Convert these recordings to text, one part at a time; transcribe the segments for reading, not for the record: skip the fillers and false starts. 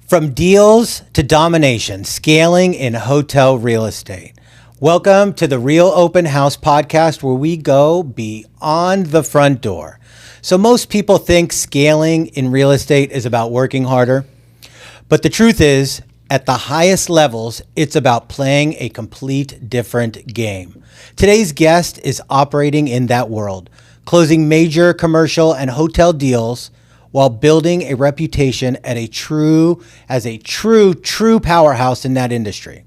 From deals to domination, scaling in hotel real estate. Welcome to the Real Open House podcast, where we go beyond the front door. So most people think scaling in real estate is about working harder. But the truth is, at the highest levels, it's about playing a complete different game. Today's guest is operating in that world, closing major commercial and hotel deals while building a reputation as a true powerhouse in that industry.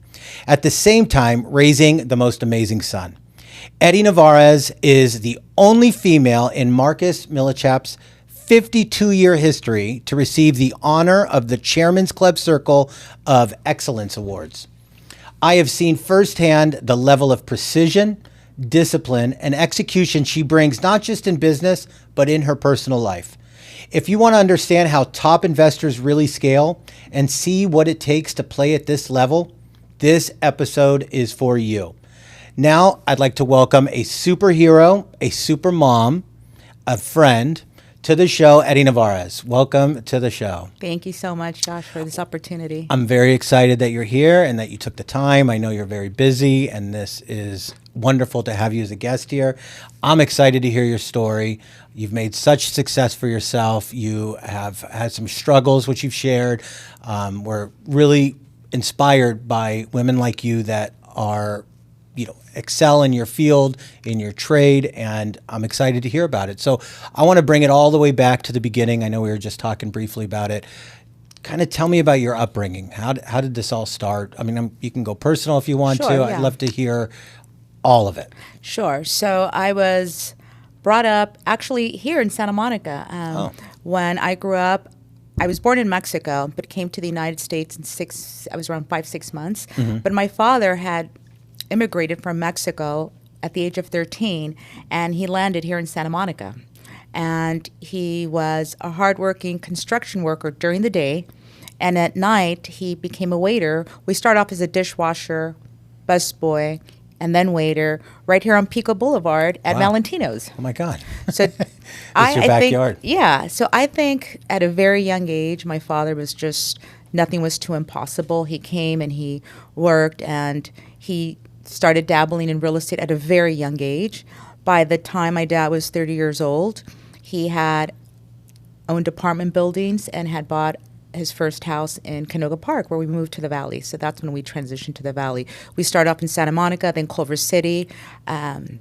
At the same time, raising the most amazing son. Eddy Nevarez is the only female in Marcus Millichap's 52-year history to receive the honor of the Chairman's Club Circle of Excellence Awards. I have seen firsthand the level of precision, discipline, and execution she brings not just in business, but in her personal life. If you want to understand how top investors really scale and see what it takes to play at this level, this episode is for you. Now, I'd like to welcome a superhero, a super mom, a friend to the show, Eddy Nevarez. Welcome to the show. Thank you so much, Josh, for this opportunity. I'm very excited that you're here and that you took the time. I know you're very busy, and this is wonderful to have you as a guest here. I'm excited to hear your story. You've made such success for yourself. You have had some struggles, which you've shared. We're really inspired by women like you that are, excel in your field, in your trade, and I'm excited to hear about it. So I want to bring it all the way back to the beginning. I know we were just talking briefly about it. Kind of tell me about your upbringing. How did this all start? I mean, you can go personal if you want to. Yeah. I'd love to hear all of it. Sure. So I was brought up actually here in Santa Monica. When I grew up, I was born in Mexico, but came to the United States I was around 5-6 months. Mm-hmm. But my father had immigrated from Mexico at the age of 13, and he landed here in Santa Monica. And he was a hardworking construction worker during the day, and at night he became a waiter. We started off as a dishwasher, busboy, and then waiter right here on Pico Boulevard at Valentino's. Oh my God. So It's your backyard. So I think at a very young age, my father was just, nothing was too impossible. He came and he worked, and he started dabbling in real estate at a very young age. By the time my dad was 30 years old, he had owned apartment buildings and had bought his first house in Canoga Park, where we moved to the Valley. So that's when we transitioned to the Valley. We started off in Santa Monica, then Culver City, and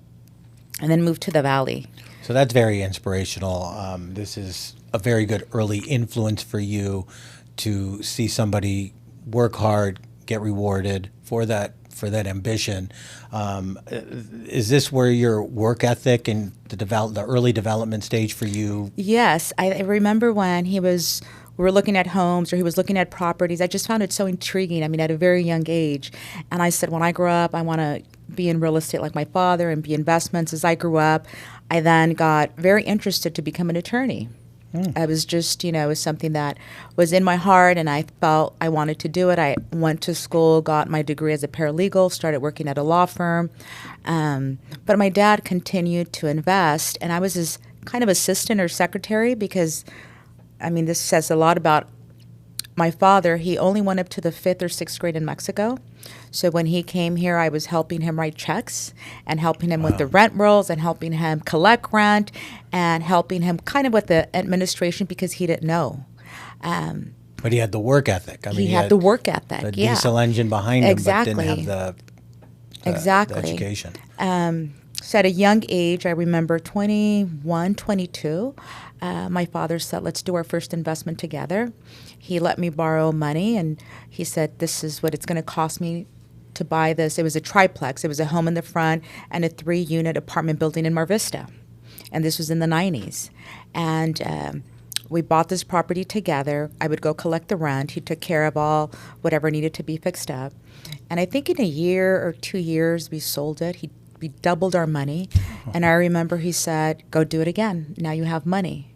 then moved to the Valley. So that's very inspirational. This is a very good early influence for you to see somebody work hard, get rewarded for that ambition. Is this where your work ethic and the early development stage for you? Yes, I remember when we were looking at homes, or he was looking at properties. I just found it so intriguing. I mean, at a very young age. And I said, when I grow up, I want to be in real estate like my father and be investments. As I grew up, I then got very interested to become an attorney. I was just, it was something that was in my heart, and I felt I wanted to do it. I went to school, got my degree as a paralegal, started working at a law firm. But my dad continued to invest, and I was his kind of assistant or secretary because, this says a lot about my father. He only went up to the 5th or 6th grade in Mexico. So when he came here, I was helping him write checks and helping him with the rent rolls and helping him collect rent and helping him kind of with the administration because he didn't know. But he had the work ethic. He had the work ethic, the diesel engine behind him, exactly. but didn't have the education. So at a young age, I remember 21, 22, my father said, let's do our first investment together. He let me borrow money, and he said, this is what it's going to cost me to buy this. It was a triplex. It was a home in the front and a 3-unit apartment building in Mar Vista. And this was in the 90s. And we bought this property together. I would go collect the rent. He took care of all whatever needed to be fixed up. And I think in a year or 2 years, we sold it. We doubled our money. And I remember he said, go do it again. Now you have money.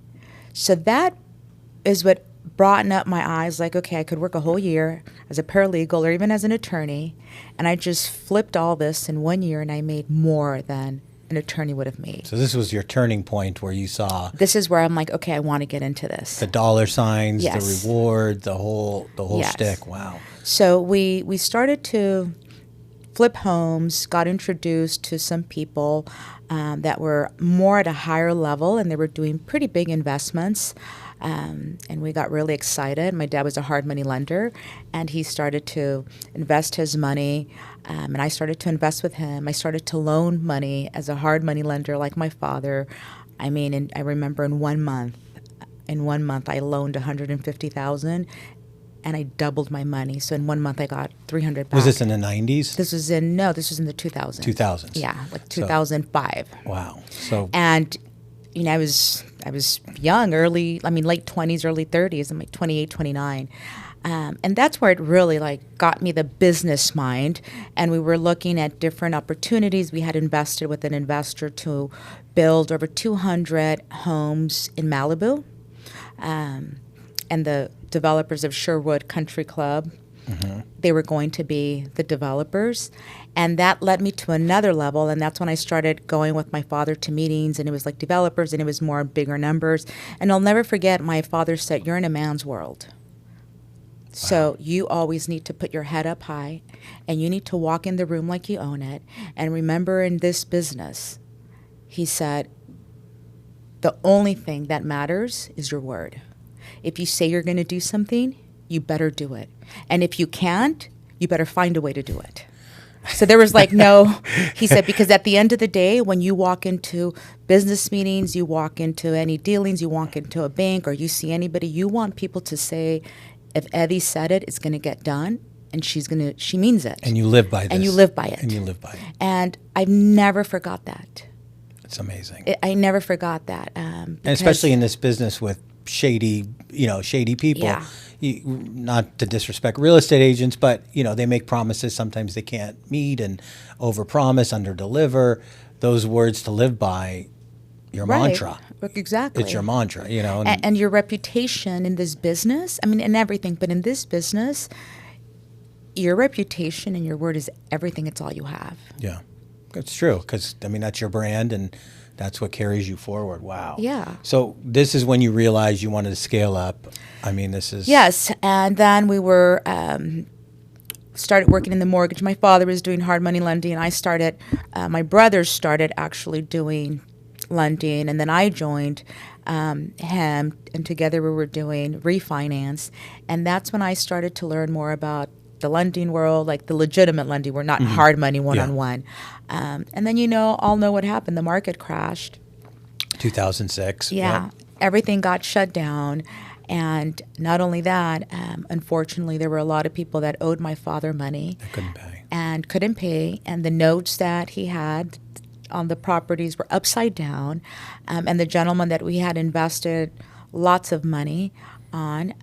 So that is what brought up my eyes, like, okay, I could work a whole year as a paralegal or even as an attorney. And I just flipped all this in 1 year, and I made more than an attorney would have made. So this was your turning point where you saw This is where I'm like, okay, I want to get into this. the dollar signs, Yes. the reward, the whole Yes. shtick. Wow. So we started to flip homes, got introduced to some people that were more at a higher level, and they were doing pretty big investments. And we got really excited. My dad was a hard money lender, and he started to invest his money, and I started to invest with him. I started to loan money as a hard money lender like my father. I mean, and I remember in 1 month, I loaned $150,000, and I doubled my money. So in 1 month, I got 300 back. Was this in the 90s? This was in the 2000s. 2000s. Yeah, like 2005. Wow. So And I was young, late 20s, early 30s. I'm like 28, 29. And that's where it really got me the business mind. And we were looking at different opportunities. We had invested with an investor to build over 200 homes in Malibu. And the developers of Sherwood Country Club, they were going to be the developers. And that led me to another level, and that's when I started going with my father to meetings, and it was like developers, and it was more bigger numbers. And I'll never forget, my father said, "You're in a man's world. So you always need to put your head up high, and you need to walk in the room like you own it. And remember, in this business," he said, "the only thing that matters is your word. If you say you're going to do something, you better do it. And if you can't, you better find a way to do it." So there was no, he said, because at the end of the day, when you walk into business meetings, you walk into any dealings, you walk into a bank, or you see anybody, you want people to say, if Eddy said it, it's going to get done, and she means it. And you live by this. And you live by it. And you live by it. And I've never forgot that. It's amazing. I never forgot that. And especially in this business with shady people. Yeah. Not to disrespect real estate agents, but they make promises sometimes they can't meet, and overpromise, underdeliver. Those words to live by, your mantra. Exactly. It's your mantra, And your reputation in this business, in everything, but in this business, your reputation and your word is everything. It's all you have. Yeah, that's true, because that's your brand, and that's what carries you forward. Wow. Yeah. So this is when you realized you wanted to scale up. This is... Yes, and then we were started working in the mortgage. My father was doing hard money lending, and I started. My brothers started actually doing lending, and then I joined him, and together we were doing refinance, and that's when I started to learn more about the lending world, like the legitimate lending. We're not hard money one-on-one. And then all know what happened. The market crashed. 2006. Yeah. Yep. Everything got shut down. And not only that, unfortunately, there were a lot of people that owed my father money. They couldn't pay. And couldn't pay. And the notes that he had on the properties were upside down. And the gentleman that we had invested lots of money on,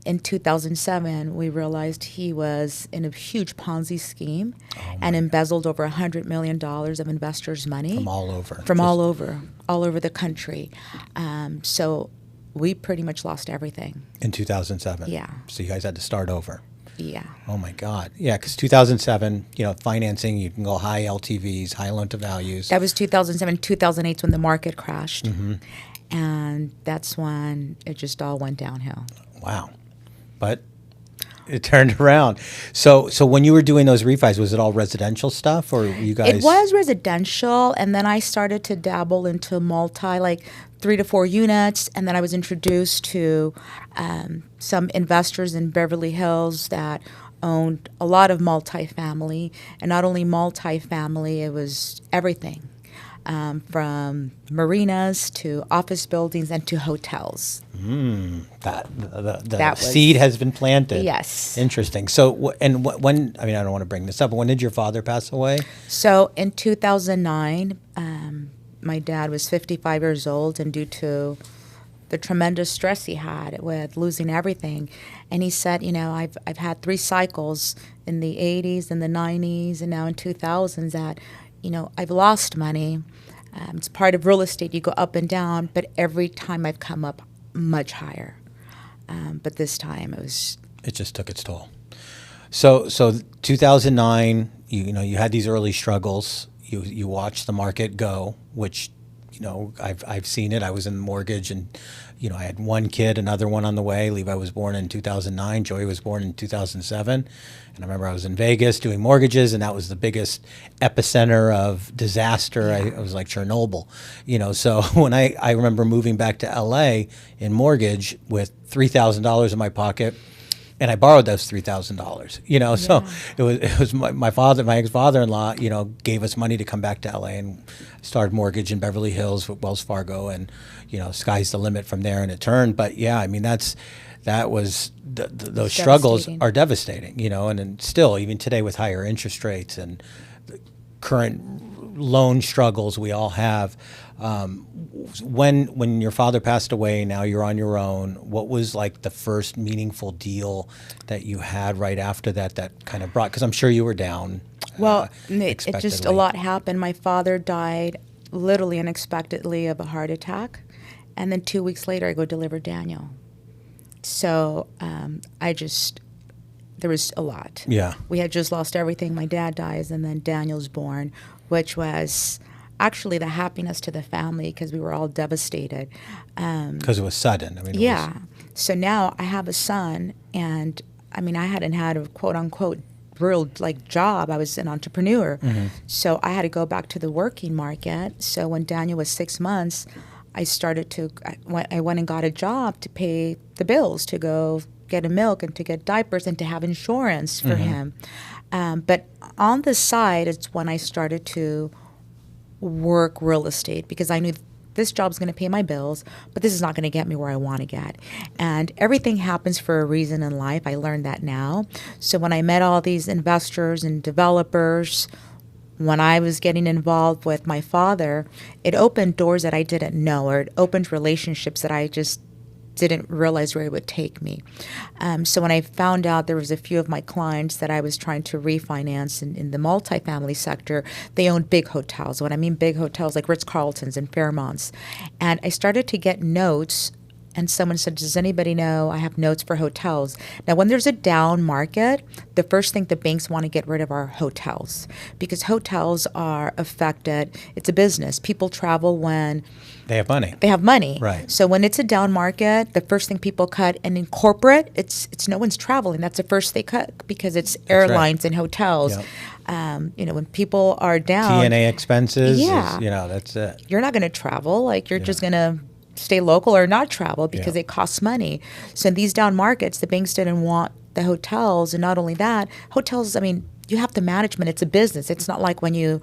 in 2007, we realized he was in a huge Ponzi scheme and embezzled over $100 million of investors' money. From all over. All over the country. So we pretty much lost everything. In 2007? Yeah. So you guys had to start over? Yeah. Oh, my God. Yeah, because 2007, financing, you can go high LTVs, high loan to values. That was 2007. 2008 when the market crashed. And that's when it just all went downhill. Wow. But it turned around. So when you were doing those refis, was it all residential stuff, or were you guys? It was residential, and then I started to dabble into multi, 3 to 4 units, and then I was introduced to some investors in Beverly Hills that owned a lot of multifamily, and not only multifamily, it was everything. From marinas to office buildings and to hotels. The seed has been planted. Yes. Interesting. So, when, I don't want to bring this up, but when did your father pass away? So in 2009, my dad was 55 years old, and due to the tremendous stress he had with losing everything, and he said, I've had 3 cycles in the 80s and the 90s and now in 2000s that, I've lost money. It's part of real estate. You go up and down, but every time I've come up much higher. But this time it just took its toll. So 2009, you had these early struggles. You watch the market go, which, I've seen it. I was in mortgage, and I had one kid, another one on the way. Levi was born in 2009. Joey was born in 2007. And I remember I was in Vegas doing mortgages, and that was the biggest epicenter of disaster. I was like Chernobyl, So when I remember moving back to LA in mortgage with $3,000 in my pocket, and I borrowed those $3,000, so it was my ex-father-in-law, gave us money to come back to LA, and started mortgage in Beverly Hills with Wells Fargo, and, sky's the limit from there, and it turned. But yeah, I mean, those struggles are devastating, and then still, even today with higher interest rates and the current loan struggles we all have. When your father passed away, now you're on your own, what was like the first meaningful deal that you had right after that kind of brought, because I'm sure you were down. Well, it just, a lot happened. My father died literally unexpectedly of a heart attack. And then 2 weeks later, I go deliver Daniel. So there was a lot. Yeah. We had just lost everything. My dad dies, and then Daniel's born, which was actually the happiness to the family, because we were all devastated. Because it was sudden. So now I have a son, and I hadn't had a quote unquote real job. I was an entrepreneur. Mm-hmm. So I had to go back to the working market. So when Daniel was 6 months, I went and got a job to pay the bills, to go get him milk and to get diapers and to have insurance for him. But on the side, it's when I started to work real estate, because I knew this job's going to pay my bills, but this is not going to get me where I want to get. And everything happens for a reason in life. I learned that now. So when I met all these investors and developers, when I was getting involved with my father, it opened doors that I didn't know, or it opened relationships that I just didn't realize where it would take me. So when I found out there was a few of my clients that I was trying to refinance in the multifamily sector, they owned big hotels. When I mean big hotels, like Ritz-Carltons and Fairmonts. And I started to get notes, and someone said, does anybody know I have notes for hotels? Now, when there's a down market, the first thing the banks want to get rid of are hotels, because hotels are affected. It's a business. People travel when they have money. They have money. Right. So when it's a down market, the first thing people cut, and in corporate, it's no one's traveling. That's the first they cut, because it's airlines and hotels. Yep. When people are down, T&A expenses. That's it. You're not going to travel. You're just going to stay local or not travel, because it costs money. So in these down markets, the banks didn't want the hotels. And not only that, hotels, you have the management. It's a business. It's not like when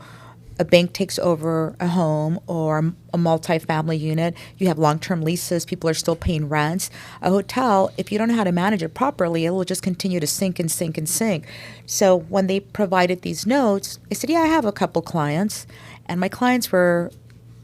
a bank takes over a home or a multifamily unit, you have long-term leases, people are still paying rents. A hotel, if you don't know how to manage it properly, it will just continue to sink and sink and sink. So when they provided these notes, I said, I have a couple clients. And my clients were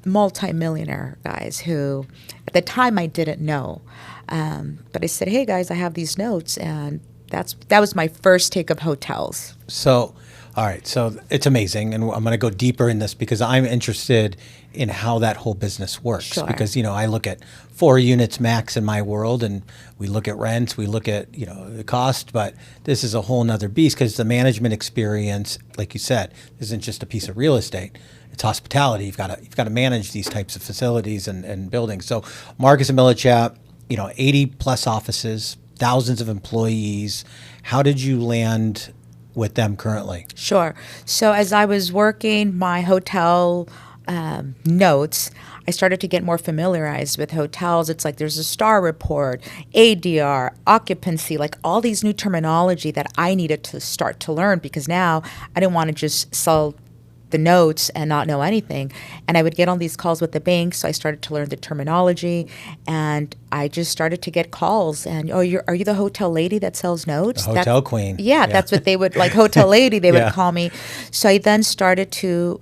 multi-millionaire guys who, at the time, I didn't know. But I said, hey, guys, I have these notes. And that was my first take of hotels. So, all right. So it's amazing. And I'm going to go deeper in this, because I'm interested in how that whole business works. Sure. Because, I look at 4 units max in my world, and we look at rents, we look at, the cost, but this is a whole nother beast, because the management experience, like you said, isn't just a piece of real estate. It's hospitality. You've got to manage these types of facilities and buildings. So Marcus and Millichap, 80 plus offices, thousands of employees. How did you land with them currently? Sure. So as I was working my hotel notes, I started to get more familiarized with hotels. It's like there's a star report, ADR, occupancy, all these new terminology that I needed to start to learn, because now I didn't want to just sell the notes and not know anything. And I would get on these calls with the bank, so I started to learn the terminology, and I just started to get calls. And are you the hotel lady that sells notes? The hotel queen. Yeah, that's what they would, hotel lady, they would call me. So I then started to,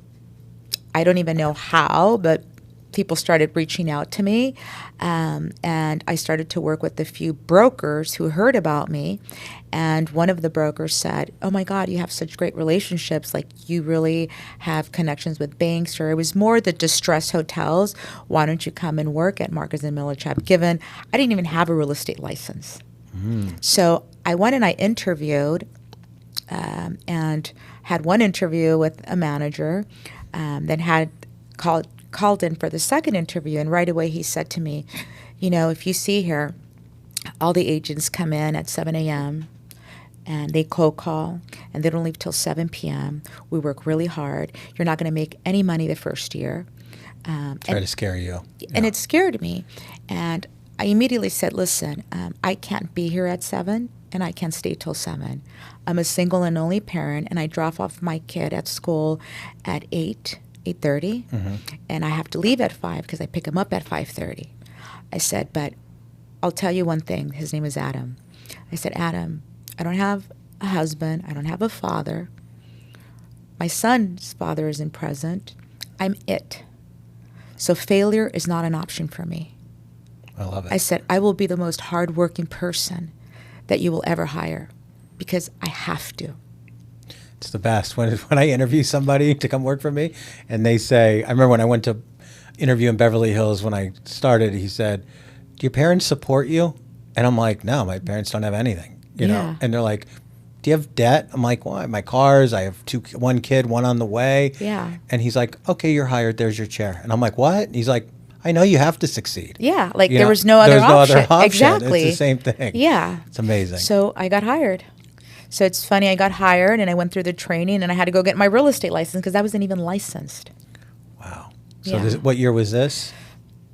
I don't even know how, but people started reaching out to me, and I started to work with a few brokers who heard about me. And one of the brokers said, oh my God, you have such great relationships, you really have connections with banks. Or it was more the distressed hotels. Why don't you come and work at Marcus and Millichap? Given I didn't even have a real estate license. So I went and I interviewed, and had one interview with a manager. then had called in for the second interview, and right away he said to me, if you see here, all the agents come in at 7 a.m. and they cold call, and they don't leave till 7 p.m. We work really hard. You're not going to make any money the first year. Try to scare you. And it scared me. And I immediately said, listen, I can't be here at 7, and I can't stay till 7. I'm a single and only parent, and I drop off my kid at school at 8:30, and I have to leave at 5 because I pick him up at 5:30. I said, but I'll tell you one thing. His name is Adam. I said, Adam, I don't have a husband. I don't have a father. My son's father isn't present. I'm it. So failure is not an option for me. I love it. I said, I will be the most hardworking person that you will ever hire because I have to. It's the best. When I interview somebody to come work for me and they say, I remember when I went to interview in Beverly Hills when I started, he said, do your parents support you? And I'm like, no, my parents don't have anything, you know? And they're like, do you have debt? I'm like, why? My cars, I have one kid, one on the way. Yeah. And he's like, okay, you're hired. There's your chair. And I'm like, what? And he's like, I know you have to succeed. Yeah, like You there know, was no other there's option. no other option. Exactly. It's the same thing. Yeah. It's amazing. So I got hired. So it's funny, I got hired and I went through the training and I had to go get my real estate license because I wasn't even licensed. Wow. So Yeah. what year was this?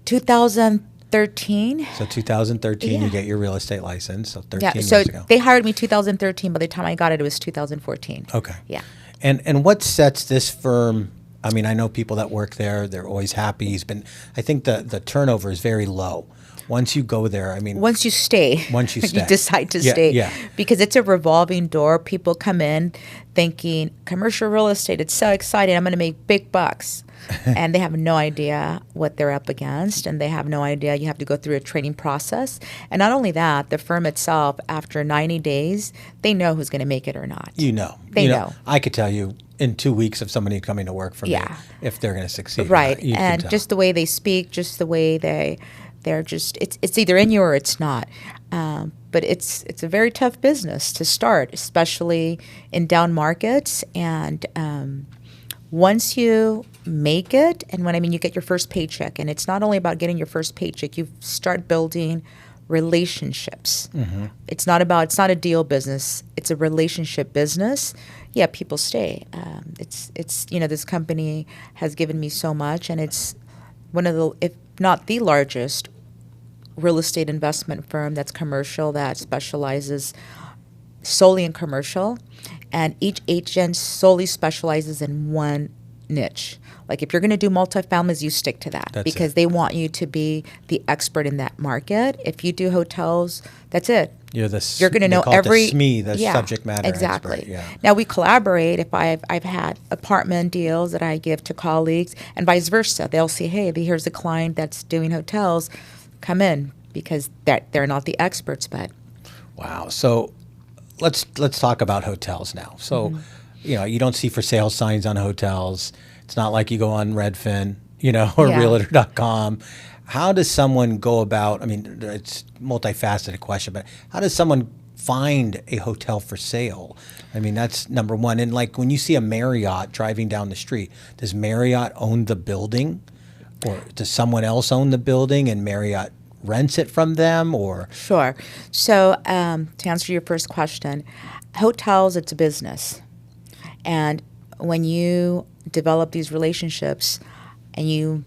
2013. So 2013, Yeah. you get your real estate license. So 13 Yeah, years so ago. they hired me 2013. By the time I got it, it was 2014. Okay. Yeah. And what sets this firm? I mean, I know people that work there. They're always happy. I think the turnover is very low. Once you go there, I mean, Once you stay, Once you stay. you decide to Yeah, stay. yeah. Because it's a revolving door. People come in thinking, commercial real estate, it's so exciting. I'm going to make big bucks. And they have no idea what they're up against. And they have no idea you have to go through a training process. And not only that, the firm itself, after 90 days, they know who's going to make it or not. you know. They know. I could tell you in 2 weeks of somebody coming to work for me Yeah. if they're going to succeed. or Right. not. You can And tell. just the way they speak, just the way they're just, it's either in you or it's not. But it's a very tough business to start, especially in down markets. And once you make it, and when I mean you get your first paycheck, and it's not only about getting your first paycheck, you start building relationships. It's not a deal business. It's a relationship business. Yeah, people stay. It's this company has given me so much, and it's one of the, if not the largest real estate investment firm that's commercial, that specializes solely in commercial, and each agent solely specializes in one niche. Like if you're going to do multifamilies, you stick to that because they want you to be the expert in that market. If you do hotels, that's it. You're You're going to know every SME, the subject matter exactly. expert. Yeah. Now we collaborate. If I've had apartment deals that I give to colleagues, and vice versa, they'll say, "Hey, here's a client that's doing hotels, come in," because they're not the experts, but Wow. So let's talk about hotels now. So you don't see for sale signs on hotels. It's not like you go on Redfin, or Yeah. Realtor.com. How does someone go about? I mean, it's a multifaceted question, but how does someone find a hotel for sale? I mean, that's number one. And like when you see a Marriott driving down the street, does Marriott own the building, or does someone else own the building and Marriott rents it from them, or? Sure. So to answer your first question, hotels, it's a business. And when you develop these relationships and you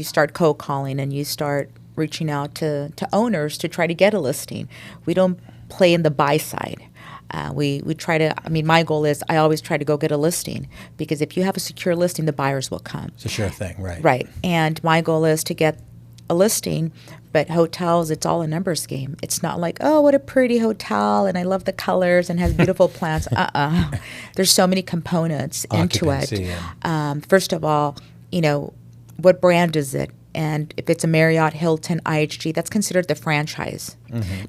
start cold calling and you start reaching out to owners to try to get a listing, we don't play in the buy side. We try to, my goal is I always try to go get a listing, because if you have a secure listing, the buyers will come. It's a sure thing, right? Right. And my goal is to get a listing, but hotels, it's all a numbers game. It's not like, oh, what a pretty hotel and I love the colors and has beautiful plants. There's so many components into it. Occupancy, yeah. First of all, what brand is it? And if it's a Marriott, Hilton, IHG, that's considered the franchise.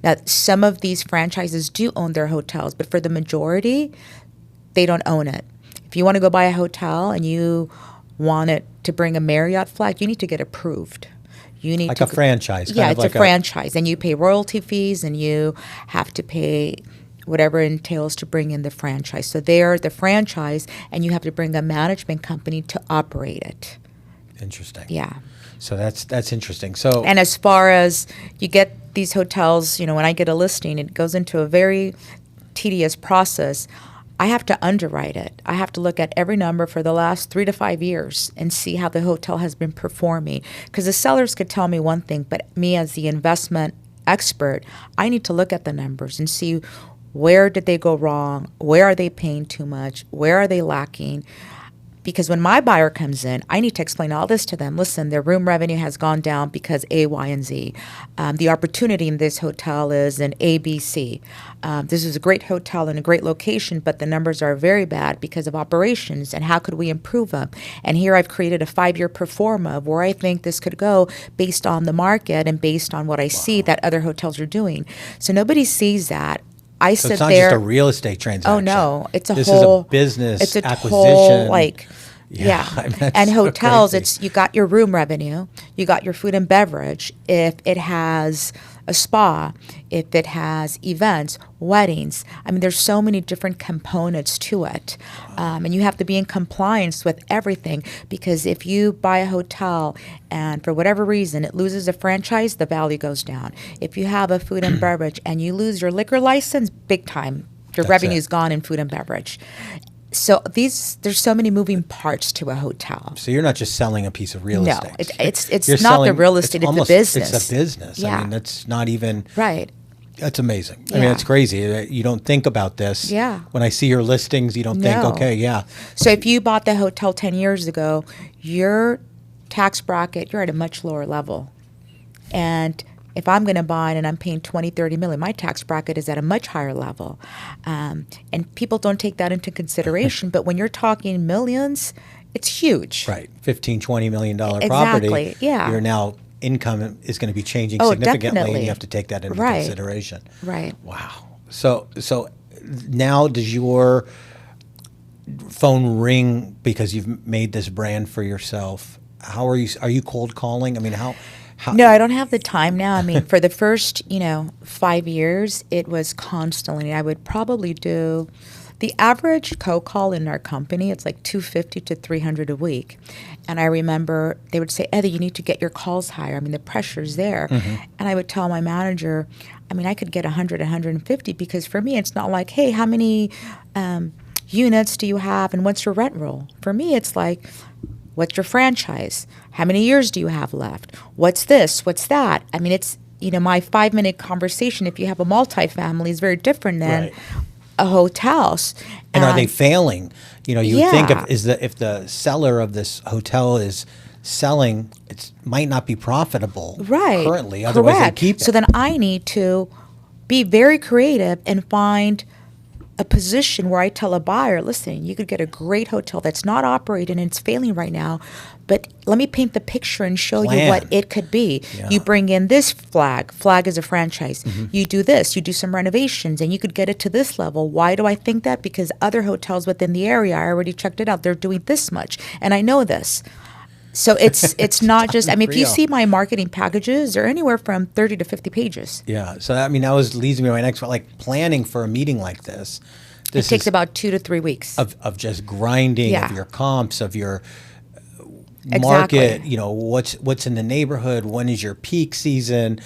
Now, some of these franchises do own their hotels, but for the majority, they don't own it. If you want to go buy a hotel and you want it to bring a Marriott flag, you need to get approved. You need Like to a franchise. Yeah, kind of it's like a franchise, and you pay royalty fees, and you have to pay whatever it entails to bring in the franchise. So they're the franchise, and you have to bring a management company to operate it. Interesting. Yeah. So that's interesting. So, and as far as you get these hotels, when I get a listing, it goes into a very tedious process. I have to underwrite it. I have to look at every number for the last 3 to 5 years and see how the hotel has been performing. Because the sellers could tell me one thing, but me as the investment expert, I need to look at the numbers and see where did they go wrong, where are they paying too much, where are they lacking. Because when my buyer comes in, I need to explain all this to them. Listen, their room revenue has gone down because A, Y, and Z. The opportunity in this hotel is an A, B, C. This is a great hotel in a great location, but the numbers are very bad because of operations, and how could we improve them? And here I've created a 5-year pro forma of where I think this could go based on the market and based on what I see that other hotels are doing. So nobody sees that. I so sit it's not there. just a real estate transaction. Oh no, it's a this whole is a business it's a acquisition. Whole, yeah. I mean, that's and so hotels, crazy. it's you got your room revenue, you got your food and beverage. If it has a spa, if it has events, weddings, I mean, there's so many different components to it, and you have to be in compliance with everything. Because if you buy a hotel and for whatever reason it loses a franchise, the value goes down. If you have a food and beverage and you lose your liquor license, big time, your revenue's gone in food and beverage. So there's so many moving parts to a hotel. So you're not just selling a piece of real estate. No, it's You're not selling, the real estate, it's a business. It's a business. Yeah. I mean, that's not even... Right. That's amazing. I Yeah. mean, it's crazy. You don't think about this. Yeah. When I see your listings, you don't think, No. okay, yeah. So if you bought the hotel 10 years ago, your tax bracket, you're at a much lower level. And if I'm going to buy it and I'm paying 20, 30 million, my tax bracket is at a much higher level. And people don't take that into consideration. But when you're talking millions, it's huge. Right. $15, $20 million property. Exactly, yeah. Your now income is going to be changing Oh, significantly, definitely. and you have to take that into Right. consideration. Right. Wow. So now does your phone ring because you've made this brand for yourself? How are you cold calling? I mean, how No, I don't have the time now. I mean, for the first, 5 years, it was constantly. I would probably do the average cold call in our company. It's like 250 to 300 a week. And I remember they would say, Eddy, you need to get your calls higher. I mean, the pressure's there. Mm-hmm. And I would tell my manager, I mean, I could get 100, 150 because for me, it's not like, hey, how many units do you have and what's your rent roll? For me, it's like, what's your franchise? How many years do you have left? What's this? What's that? I mean, it's, my 5-minute conversation, if you have a multifamily, is very different than Right. a hotel. And are they failing? You Yeah. think if the seller of this hotel is selling, it might not be profitable Right. currently. Otherwise, Correct. they keep it. So then I need to be very creative and find a position where I tell a buyer, listen, you could get a great hotel that's not operating and it's failing right now, but let me paint the picture and show you what it could be. Yeah. You bring in this flag is a franchise. Mm-hmm. You do this, you do some renovations, and you could get it to this level. Why do I think that? Because other hotels within the area, I already checked it out, they're doing this much, and I know this. So it's not just, I mean, if you unreal. see my marketing packages, they're anywhere from 30 to 50 pages. Yeah. So that leads me to my next one. Like planning for a meeting like this. It takes about 2 to 3 weeks. Of just grinding of Yeah. your comps, of your Exactly. market, what's in the neighborhood, when is your peak season,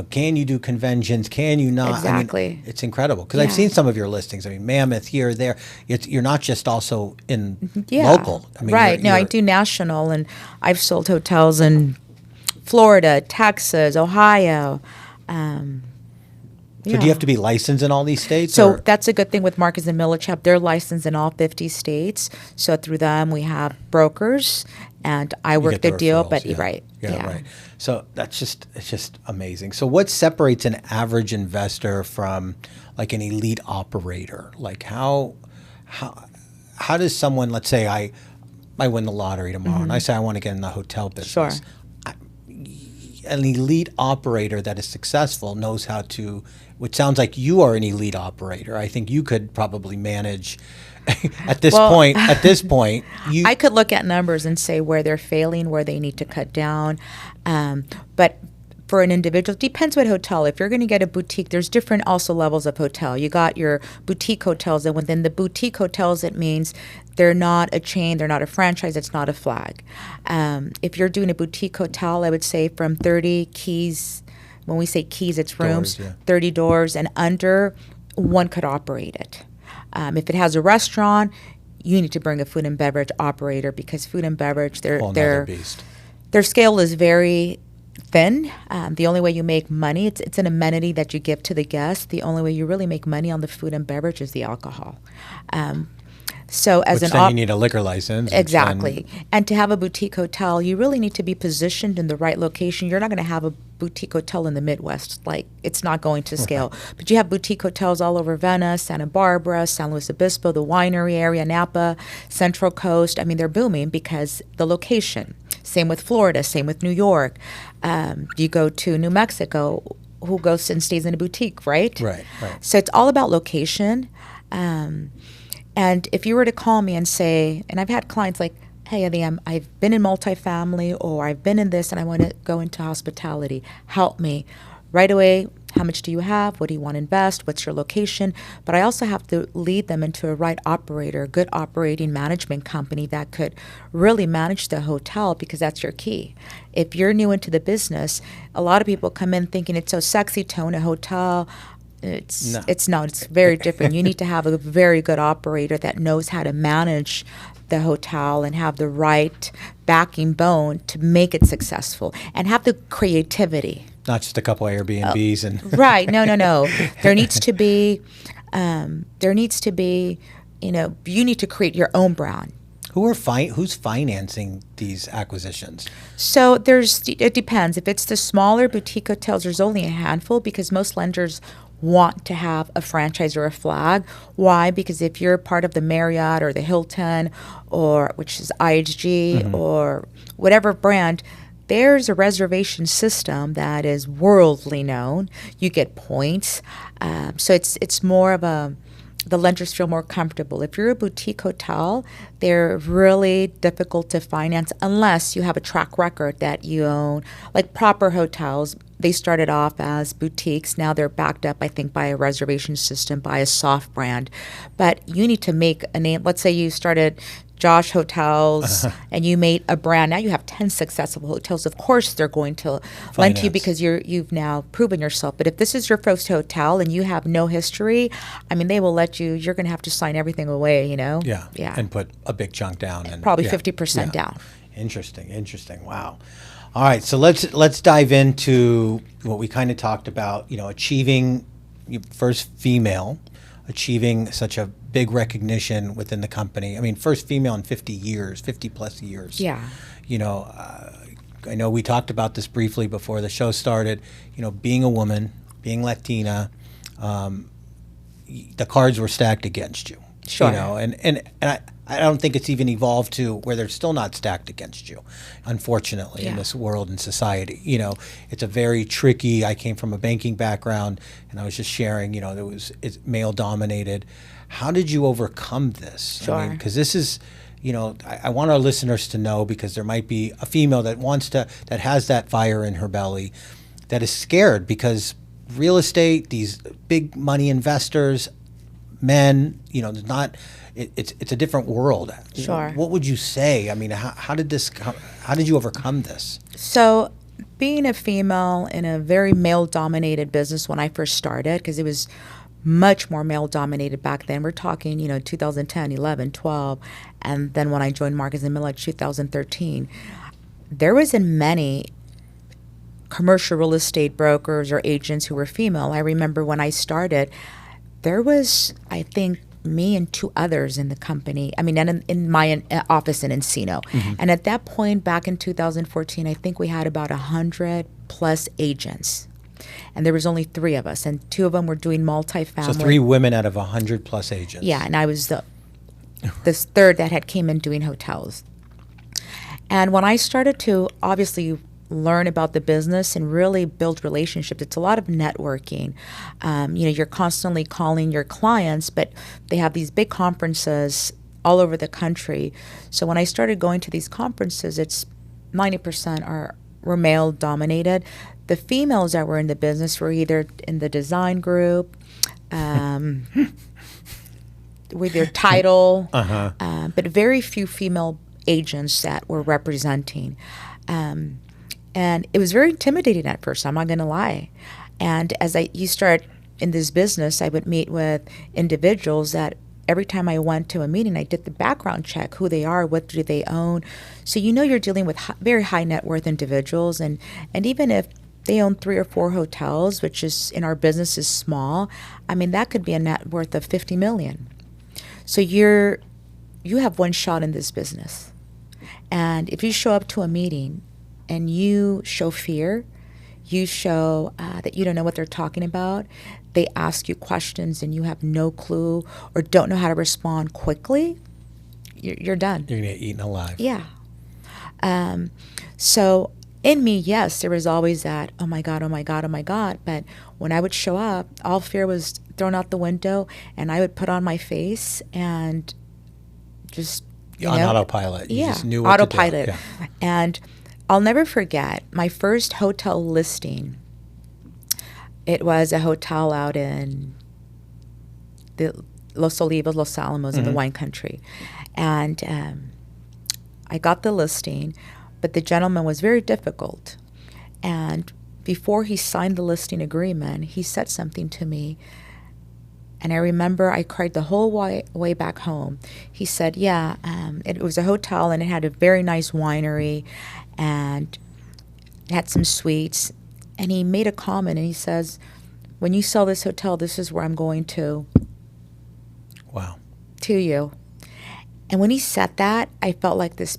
can you do conventions, can you not? Exactly. I mean, it's incredible because I've Yeah. seen some of your listings. I mean, Mammoth here, there. You're not just also in Yeah. local. I mean, right. No, I you're- do national, and I've sold hotels in Florida, Texas, Ohio. So do you have to be licensed in all these states? So or? that's a good thing with Marcus and Millichap. They're licensed in all 50 states. So through them, we have brokers, and I You work get the the deal. referrals, But yeah. right, Yeah, right. So it's just amazing. So what separates an average investor from like an elite operator? Like how does someone, let's say I win the lottery tomorrow and I say I want to get in the hotel business. Sure. An elite operator that is successful knows how to, which sounds like you are an elite operator. I think you could probably manage at this point, you I could look at numbers and say where they're failing, where they need to cut down. But for an individual, depends what hotel. If you're going to get a boutique, there's different also levels of hotel. You got your boutique hotels, and within the boutique hotels, it means they're not a chain, they're not a franchise, it's not a flag. If you're doing a boutique hotel, I would say from 30 keys, when we say keys, it's rooms, 30 doors and under, one could operate it. If it has a restaurant, you need to bring a food and beverage operator, because food and beverage, their scale is very thin. The only way you make money, it's an amenity that you give to the guests. The only way you really make money on the food and beverage is the alcohol. So as Which then you need a liquor license. Exactly. And to have a boutique hotel, you really need to be positioned in the right location. You're not going to have a boutique hotel in the Midwest. Like, it's not going to scale. But you have boutique hotels all over Venice, Santa Barbara, San Luis Obispo, the winery area, Napa, Central Coast. I mean, they're booming because the location. Same with Florida, same with New York. You go to New Mexico, who goes and stays in a boutique, right? Right. So it's all about location. And if you were to call me and say, and I've had clients like, hey, Eddy, I've been in multifamily, or I've been in this and I want to go into hospitality. Help me. Right away, how much do you have? What do you want to invest? What's your location? But I also have to lead them into a right operator, a good operating management company that could really manage the hotel, because that's your key. If you're new into the business, a lot of people come in thinking it's so sexy to own a hotel. It's not. It's very different. You need to have a very good operator that knows how to manage the hotel and have the right backing bone to make it successful, and have the creativity. Not just a couple of Airbnbs and right. No. There needs to be, you need to create your own brand. Who's financing these acquisitions? So it depends. If it's the smaller boutique hotels, there's only a handful, because most lenders want to have a franchise or a flag. Why? Because if you're part of the Marriott or the Hilton, or which is IHG, or whatever brand, there's a reservation system that is worldly known. You get points. So it's more of the lenders feel more comfortable. If you're a boutique hotel, they're really difficult to finance unless you have a track record that you own. Like proper hotels, they started off as boutiques. Now they're backed up, I think, by a reservation system, by a soft brand. But you need to make a name. Let's say you started Josh Hotels and you made a brand. Now you have 10 successful hotels. Of course, they're going to lend to you because you've now proven yourself. But if this is your first hotel and you have no history, I mean, they will let you. You're going to have to sign everything away, Yeah. And put a big chunk down. And probably 50% down. Interesting. Wow. All right. So let's dive into what we kind of talked about. Achieving first female, achieving such a big recognition within the company. I mean, first female in 50 plus years. Yeah. I know we talked about this briefly before the show started. Being a woman, being Latina, the cards were stacked against you. Sure. And I don't think it's even evolved to where they're still not stacked against you, unfortunately, in this world and society. It's a very tricky. I came from a banking background, and I was just sharing. It's male dominated. How did you overcome this? Sure. I mean, because this is, I want our listeners to know, because there might be a female that that has that fire in her belly, that is scared because real estate, these big money investors, men, there's not. It's a different world. Sure. What would you say? I mean, how did you overcome this? So, being a female in a very male-dominated business when I first started, because it was much more male-dominated back then. We're talking, 2010, 11, 12, and then when I joined Marcus & Millichap, 2013, there wasn't many commercial real estate brokers or agents who were female. I remember when I started, there was, I think, me and two others in the company. I mean, in my office in Encino. And at that point, back in 2014, I think we had about 100 plus agents. And there was only 3 of us, and 2 of them were doing multifamily. So 3 women out of 100 plus agents. Yeah, and I was this third that had came in doing hotels. And when I started to obviously learn about the business and really build relationships, it's a lot of networking. You're constantly calling your clients, but they have these big conferences all over the country. So when I started going to these conferences, it's 90% were male dominated. the females that were in the business were either in the design group, with their title, but very few female agents that were representing. And it was very intimidating at first, I'm not going to lie. And as you start in this business, I would meet with individuals that every time I went to a meeting, I did the background check, who they are, what do they own. So you're dealing with very high net worth individuals. And even if they own 3 or 4 hotels, which is in our business is small, I mean, that could be a net worth of $50 million. So you have one shot in this business. And if you show up to a meeting and you show fear, you show that you don't know what they're talking about, they ask you questions and you have no clue or don't know how to respond quickly, you're done. You're going to get eaten alive. Yeah. So in me, yes, there was always that, oh my God, oh my God, oh my God. But when I would show up, all fear was thrown out the window and I would put on my face and just, on autopilot. You just knew what autopilot. to do. Yeah. And I'll never forget my first hotel listing. It was a hotel out in the Los Olivos, Los Alamos, in the wine country. And I got the listing, but the gentleman was very difficult. And before he signed the listing agreement, he said something to me. And I remember I cried the whole way back home. He said, it was a hotel and it had a very nice winery and it had some suites. And he made a comment and he says, when you sell this hotel, this is where I'm going to. Wow. To you. And when he said that, I felt like this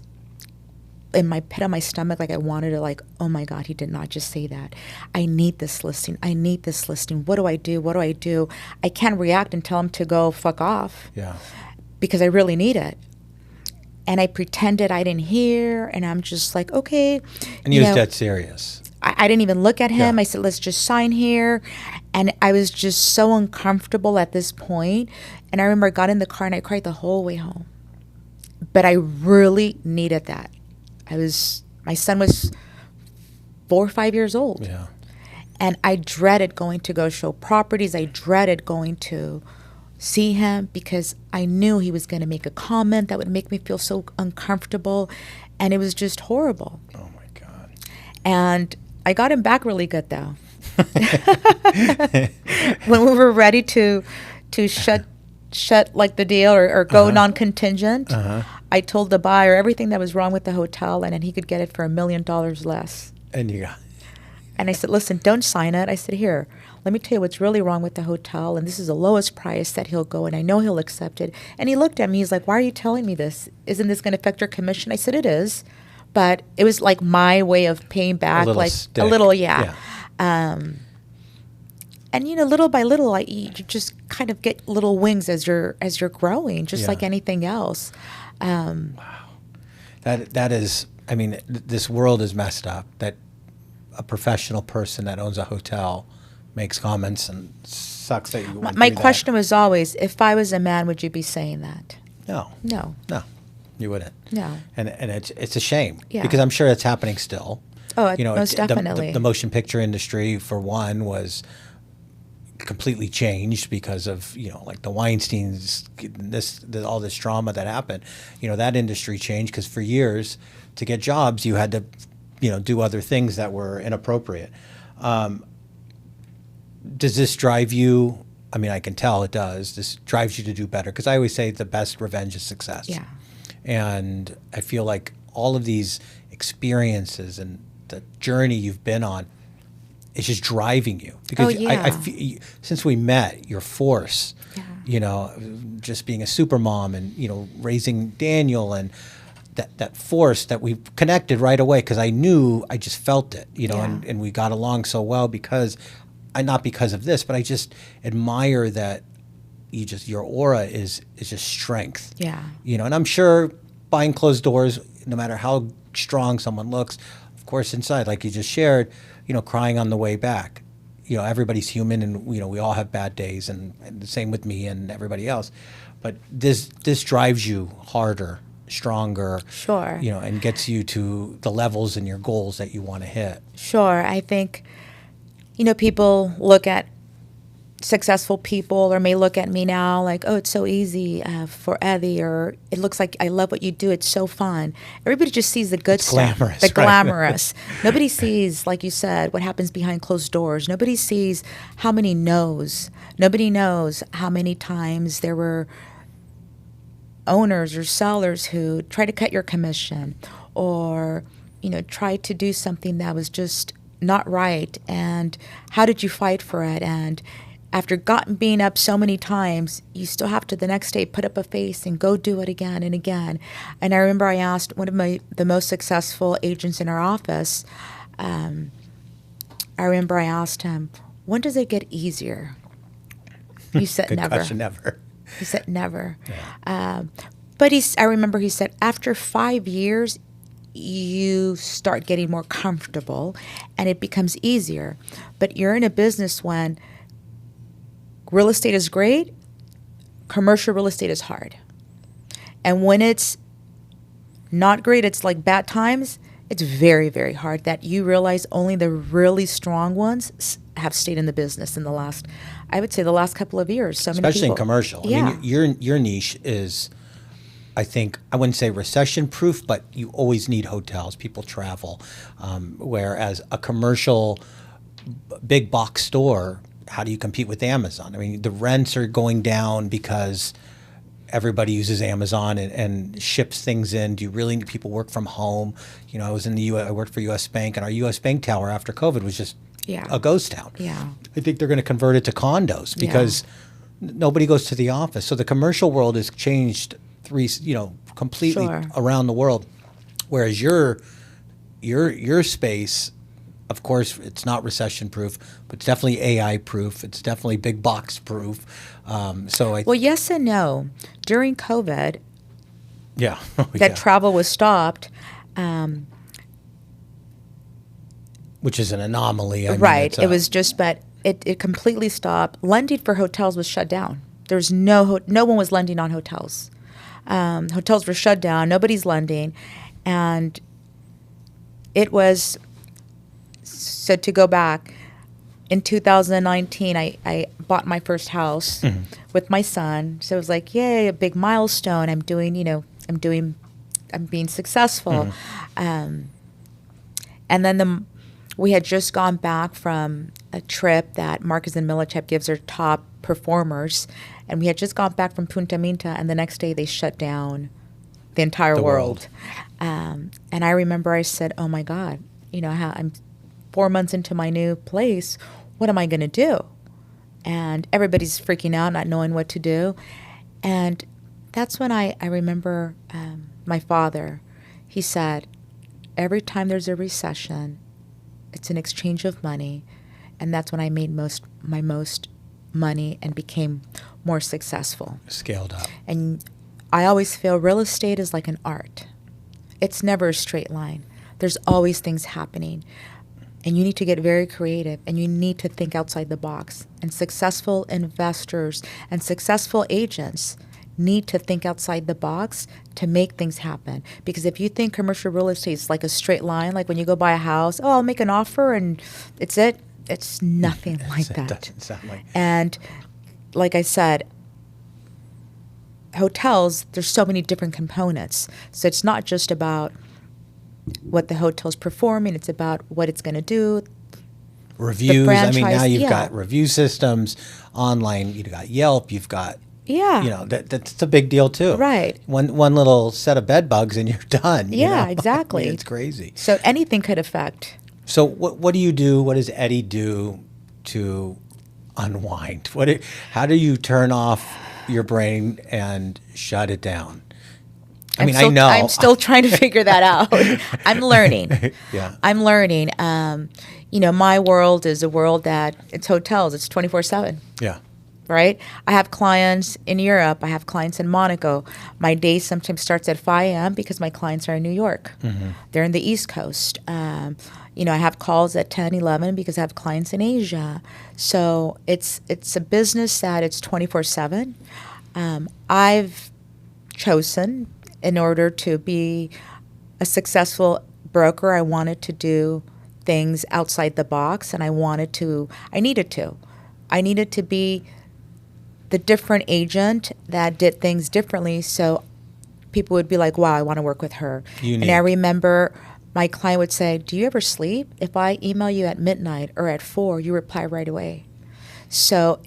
in my pit of my stomach, like I wanted to oh my God, he did not just say that. I need this listing. I need this listing. What do I do? What do I do? I can't react and tell him to go fuck off. Yeah. Because I really need it. And I pretended I didn't hear, and I'm just like, okay. And he was dead serious. I didn't even look at him. Yeah. I said, let's just sign here. And I was just so uncomfortable at this point. And I remember I got in the car and I cried the whole way home. But I really needed that. My son was 4 or 5 years old. Yeah. And I dreaded going to go show properties. I dreaded going to see him because I knew he was going to make a comment that would make me feel so uncomfortable. And it was just horrible. Oh, my God. And I got him back really good, though. When we were ready to shut like the deal or go non-contingent, I told the buyer everything that was wrong with the hotel and then he could get it for $1 million less. And you got. And I said, listen, don't sign it. I said, here, let me tell you what's really wrong with the hotel, and this is the lowest price that he'll go, and I know he'll accept it. And he looked at me, he's like, why are you telling me this? Isn't this going to affect your commission? I said, it is. But it was like my way of paying back, stick. A little, yeah. And little by little, you just kind of get little wings as you're growing, just like anything else. Wow, that is. I mean, this world is messed up. That a professional person that owns a hotel makes comments and sucks that you. My question was always, if I was a man, would you be saying that? No, you wouldn't. No, and it's a shame because I'm sure it's happening still. Oh, most definitely. The motion picture industry, for one, was completely changed because of like the Weinsteins, all this drama that happened. That industry changed because for years to get jobs you had to do other things that were inappropriate. Does this drive you? I mean, I can tell it does. This drives you to do better because I always say the best revenge is success. Yeah. And I feel like all of these experiences and the journey you've been on is just driving you because I feel, since we met, your force, just being a super mom and raising Daniel and that force that we connected right away because I just felt it, and we got along so well because not because of this, but I just admire that your aura is just strength. Yeah. And I'm sure behind closed doors, no matter how strong someone looks, of course inside, like you just shared, crying on the way back. Everybody's human and we all have bad days and the same with me and everybody else. But this drives you harder, stronger. Sure. And gets you to the levels and your goals that you want to hit. Sure. I think, people look at successful people or may look at me now like, oh, it's so easy for Eddy, or it looks like I love what you do. It's so fun. Everybody just sees the good stuff. Glamorous, the right? glamorous. Nobody sees, like you said, what happens behind closed doors. Nobody sees how many no's. Nobody knows how many times there were owners or sellers who try to cut your commission or, try to do something that was just not right. And how did you fight for it? And after being up so many times, you still have to the next day put up a face and go do it again and again. And I remember I asked one of the most successful agents in our office, I remember I asked him, when does it get easier? He said Good never. question, never. He said never. Yeah. But I remember he said after 5 years, you start getting more comfortable and it becomes easier. But you're in a business when real estate is great, commercial real estate is hard. And when it's not great, it's like bad times, it's very, very hard that you realize only the really strong ones have stayed in the business in the last couple of years. So many Especially people. in commercial. Yeah. I mean, your niche is, I think, I wouldn't say recession proof, but you always need hotels. People travel. Whereas a commercial big box store, how do you compete with Amazon? I mean, the rents are going down because everybody uses Amazon and ships things in. Do you really need people work from home? I was in the I worked for U.S. Bank, and our U.S. Bank tower after COVID was just a ghost town. Yeah. I think they're going to convert it to condos because nobody goes to the office. So the commercial world has changed completely around the world. Whereas your space, of course, it's not recession proof, but it's definitely AI proof. It's definitely big box proof. Well, yes and no. During COVID, yeah, travel was stopped. Which is an anomaly. I mean, right. It was just, but it completely stopped. Lending for hotels was shut down. There's no one was lending on hotels. Hotels were shut down. Nobody's lending, and it was. So to go back, in 2019, I bought my first house with my son. So it was like, yay, a big milestone. I'm being successful. And then we had just gone back from a trip that Marcus and Millichap gives their top performers. And we had just gone back from Punta Minta, and the next day they shut down the entire world. And I remember I said, oh my God, I'm 4 months into my new place, what am I going to do? And everybody's freaking out, not knowing what to do. And that's when I remember my father. He said, every time there's a recession, it's an exchange of money. And that's when I made my most money and became more successful. Scaled up. And I always feel real estate is like an art. It's never a straight line. There's always things happening. And you need to get very creative, and you need to think outside the box. And successful investors and successful agents need to think outside the box to make things happen. Because if you think commercial real estate is like a straight line, like when you go buy a house, oh, I'll make an offer and it's nothing like that. It doesn't sound like. And like I said, hotels, there's so many different components. So it's not just about what the hotel's performing, it's about what it's going to do. Reviews. I mean, now you've got review systems online. You've got Yelp. You've got that's a big deal too. Right. One little set of bed bugs and you're done. Yeah, exactly. I mean, it's crazy. So anything could affect. So what do you do? What does Eddy do to unwind? How do you turn off your brain and shut it down? I know. I'm still trying to figure that out. I'm learning. Yeah. I'm learning. My world is a world that it's hotels. It's 24/7. Yeah. Right? I have clients in Europe. I have clients in Monaco. My day sometimes starts at 5 a.m. because my clients are in New York. Mm-hmm. They're in the East Coast. I have calls at 10, 11 because I have clients in Asia. So it's a business that it's 24/7. I've chosen in order to be a successful broker, I wanted to do things outside the box, and I needed to be the different agent that did things differently, so people would be like, wow, I want to work with her. Unique. And I remember my client would say, do you ever sleep? If I email you at midnight or at 4, you reply right away. So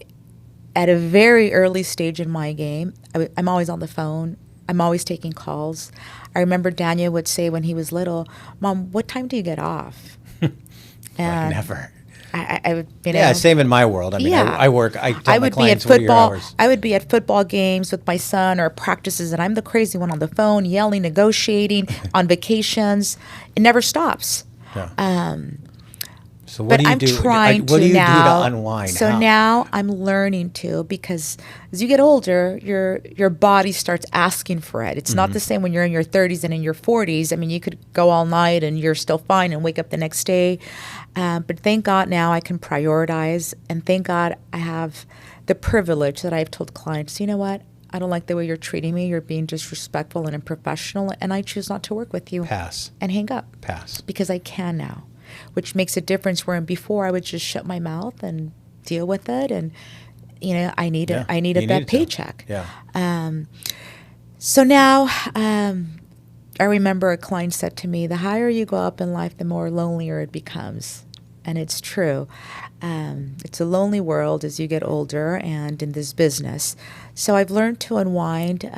at a very early stage in my game, I'm always on the phone. I'm always taking calls. I remember Daniel would say when he was little, Mom, what time do you get off? And never. I would, Yeah, same in my world. I mean, Yeah. I work. I tell my would be at clients, what are your football. hours? I would be at football games with my son or practices, and I'm the crazy one on the phone, yelling, negotiating on vacations. It never stops. Yeah. So what But do you I'm do? trying What do you now, do to unwind? So How? now I'm learning to, because as you get older, your body starts asking for it. It's not the same when you're in your 30s and in your 40s. I mean, you could go all night and you're still fine and wake up the next day. But thank God now I can prioritize, and thank God I have the privilege that I've told clients, you know what? I don't like the way you're treating me. You're being disrespectful and unprofessional, and I choose not to work with you. Pass. And hang up. Pass. Because I can now, which makes a difference. Where before I would just shut my mouth and deal with it, and I needed that paycheck. Yeah. So now I remember a client said to me, the higher you go up in life, the more lonelier it becomes. And it's true. It's a lonely world as you get older and in this business. So I've learned to unwind.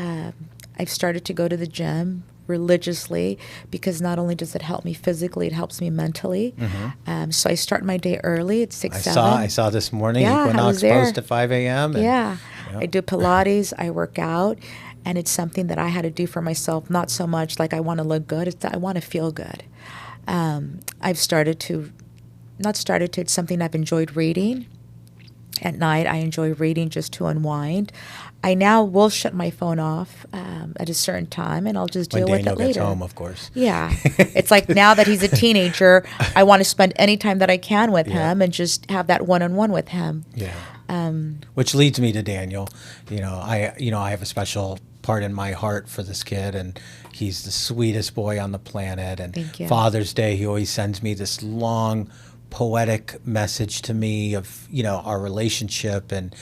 I've started to go to the gym religiously, because not only does it help me physically, it helps me mentally. So I start my day early at 6, 7. I saw this morning, Yeah, I was Equinox there. Post at 5 a.m. Yeah. Yep. I do Pilates, I work out, and it's something that I had to do for myself, not so much like I want to look good, it's that I want to feel good. It's something I've enjoyed reading. At night, I enjoy reading just to unwind. I now will shut my phone off at a certain time, and I'll just deal When with Daniel it later. gets home, of course. Yeah. It's like now that he's a teenager, I want to spend any time that I can with him and just have that one-on-one with him. Yeah. Which leads me to Daniel. I have a special part in my heart for this kid, and he's the sweetest boy on the planet. And Thank you. Father's Day, he always sends me this long, poetic message to me of our relationship, and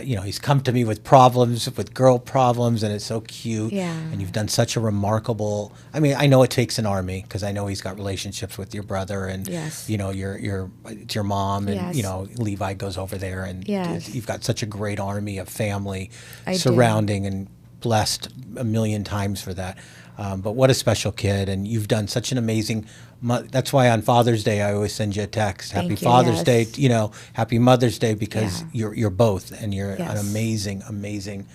he's come to me with girl problems, and it's so cute. Yeah. And you've done such a remarkable. I mean, I know it takes an army, because I know he's got relationships with your brother, and Yes. your mom, and Yes. Levi goes over there, and Yes. you've got such a great army of family I do. surrounding, and blessed a million times for that. But what a special kid, and you've done such an amazing. That's why on Father's Day I always send you a text. Thank Happy you, Father's yes. Day, Happy Mother's Day, because Yeah. you're both, and you're an Yes. amazing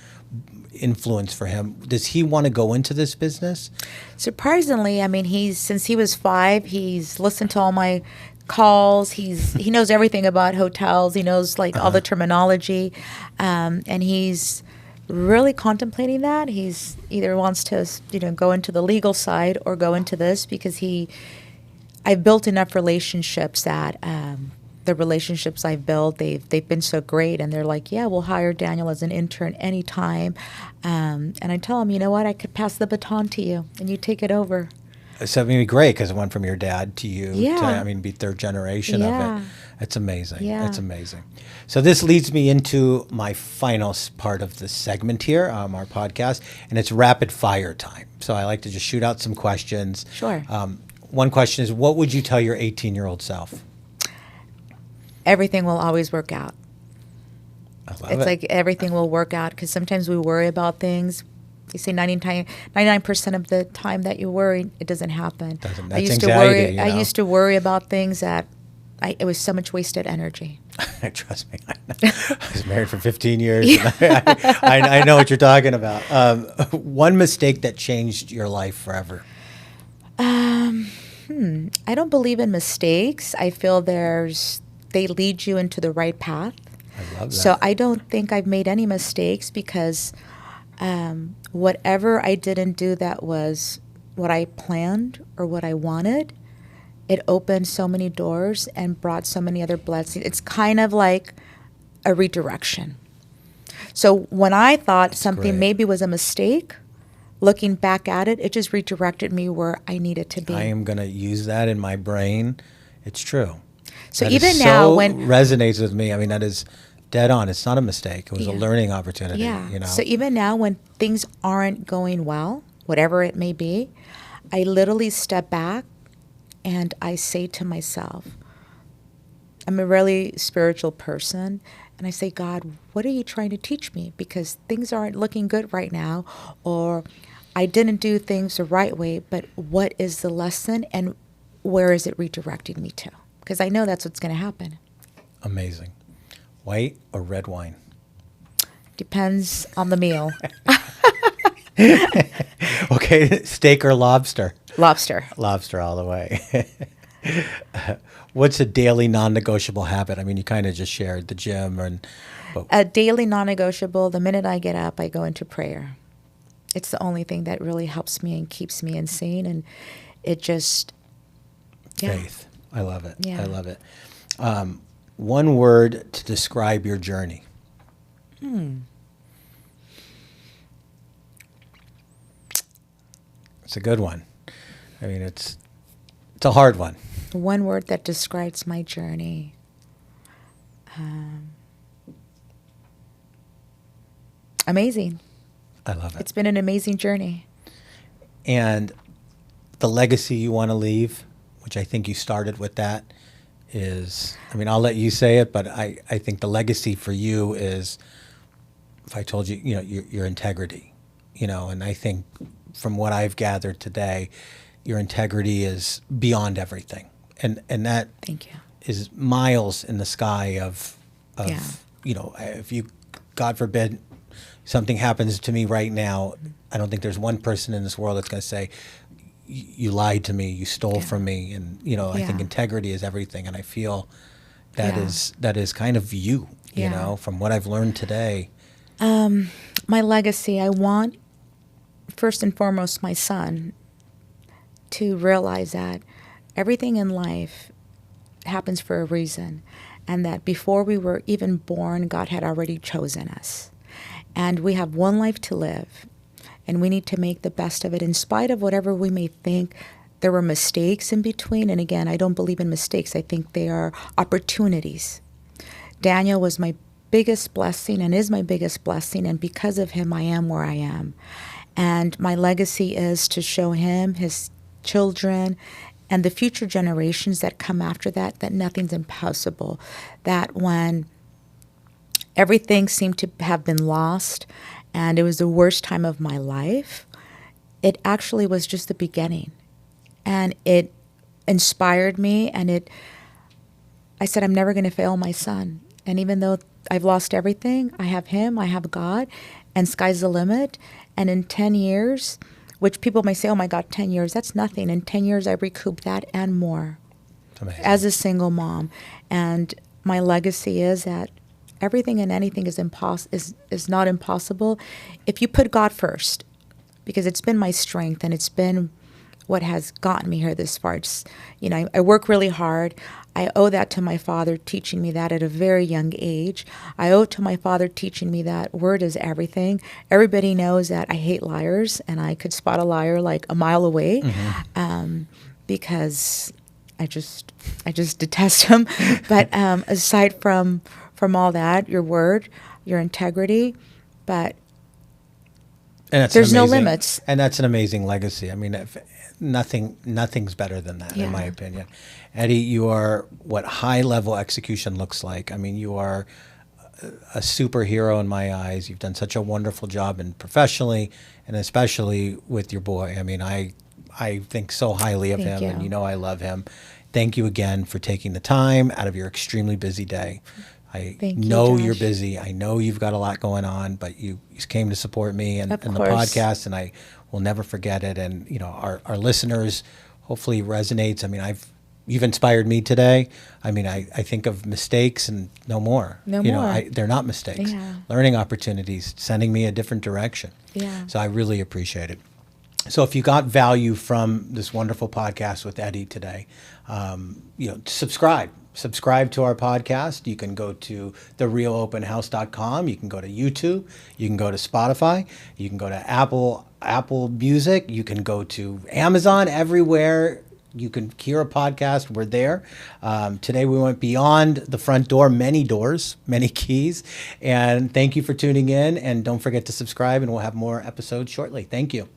influence for him. Does he want to go into this business? Surprisingly, I mean, since he was 5, he's listened to all my calls. He knows everything about hotels. He knows all the terminology, and he's really contemplating that. He's either wants to go into the legal side or go into this, because I've built enough relationships that the relationships I've built, they've been so great, and they're like, yeah, we'll hire Daniel as an intern anytime. And I tell him, you know what, I could pass the baton to you, and you take it over. So it'd be great, because it went from your dad to you. Yeah. Be third generation Yeah. of it. It's amazing. Yeah. It's amazing. So this leads me into my final part of the segment here, our podcast, and it's rapid fire time. So I like to just shoot out some questions. Sure. One question is, what would you tell your 18-year-old self? Everything will always work out. I love It's it. like everything will work out, because sometimes we worry about things. They say 99% of the time that you worry, it doesn't happen. That's I used anxiety, to worry. I used to worry about things that it was so much wasted energy. Trust me, I was married for 15 years. And I know what you're talking about. One mistake that changed your life forever. I don't believe in mistakes. I feel they lead you into the right path. I love that. So I don't think I've made any mistakes, because whatever I didn't do that was what I planned or what I wanted, it opened so many doors and brought so many other blessings. It's kind of like a redirection. So when I thought something great. maybe was a mistake, looking back at it, it just redirected me where I needed to be. I am going to use that in my brain. It's true. So That even is now, so when resonates with me. I mean, that is dead on. It's not a mistake. It was a Yeah. learning opportunity. yeah, You know. so even now when things aren't going well, whatever it may be, I literally step back and I say to myself, I'm a really spiritual person, and I say, God, what are you trying to teach me? Because things aren't looking good right now, or I didn't do things the right way, but what is the lesson and where is it redirecting me to? Because I know that's what's going to happen. Amazing. White or red wine? Depends on the meal. Okay, steak or lobster? Lobster. Lobster all the way. What's a daily non-negotiable habit? I mean, you kind of just shared the gym, but A daily non-negotiable, the minute I get up, I go into prayer. It's the only thing that really helps me and keeps me insane. And it just, yeah. faith. I love it. Yeah. I love it. One word to describe your journey. It's a good one. I mean, it's a hard one. One word that describes my journey. Amazing. I love it. It's been an amazing journey. And the legacy you want to leave, which I think you started with that, is, I mean, I'll let you say it, but I think the legacy for you is, if I told you, you know, your integrity, you know, and I think from what I've gathered today, your integrity is beyond everything. And that Thank you. is miles in the sky of Yeah. you know, if you, God forbid, something happens to me right now, I don't think there's one person in this world that's going to say, you lied to me, you stole from me. And, you know, I think Yeah. integrity is everything. And I feel that Yeah. that is kind of you Yeah. know, from what I've learned today. My legacy, I want, first and foremost, my son to realize that everything in life happens for a reason, and that before we were even born, God had already chosen us. And we have one life to live, and we need to make the best of it in spite of whatever we may think. There were mistakes in between, and again, I don't believe in mistakes. I think they are opportunities. Daniel was my biggest blessing and is my biggest blessing, and because of him, I am where I am. And my legacy is to show him, his children, and the future generations that come after that, that nothing's impossible. That when everything seemed to have been lost and it was the worst time of my life, it actually was just the beginning. And it inspired me, and I said, I'm never going to fail my son. And even though I've lost everything, I have him, I have God, and sky's the limit. And in 10 years, which people may say, oh my God, 10 years, that's nothing. In 10 years, I recouped that and more It's amazing. as a single mom. And my legacy is that everything and anything is not impossible if you put God first, because it's been my strength and it's been what has gotten me here this far. It's, you know, I work really hard. I owe that to my father teaching me that at a very young age. I owe it to my father teaching me that word is everything. Everybody knows that I hate liars, and I could spot a liar like a mile away, because I just detest them. But aside from all that, your word, your integrity, but And that's there's no amazing- limits. And that's an amazing legacy. I mean, nothing's better than that, in my Yeah. opinion. Eddy, you are what high-level execution looks like. I mean, you are a superhero in my eyes. You've done such a wonderful job, and professionally, and especially with your boy. I mean, I think so highly of Thank him, and you. you know I love him. Thank you again for taking the time out of your extremely busy day. I Thank you, know you're Josh. busy. I know you've got a lot going on, but you came to support me and Of the course. podcast, and I will never forget it. And you know, our listeners hopefully resonates. I mean, you've inspired me today. I mean, I think of mistakes and no more. No you know, more. they're not mistakes. Yeah. Learning opportunities, sending me a different direction. Yeah. So I really appreciate it. So if you got value from this wonderful podcast with Eddy today, you know, subscribe to our podcast. You can go to therealopenhouse.com. You can go to YouTube. You can go to Spotify. You can go to Apple Apple Music. You can go to Amazon, everywhere. You can hear a podcast. We're there. Today we went beyond the front door, many doors, many keys. And thank you for tuning in. And don't forget to subscribe, and we'll have more episodes shortly. Thank you.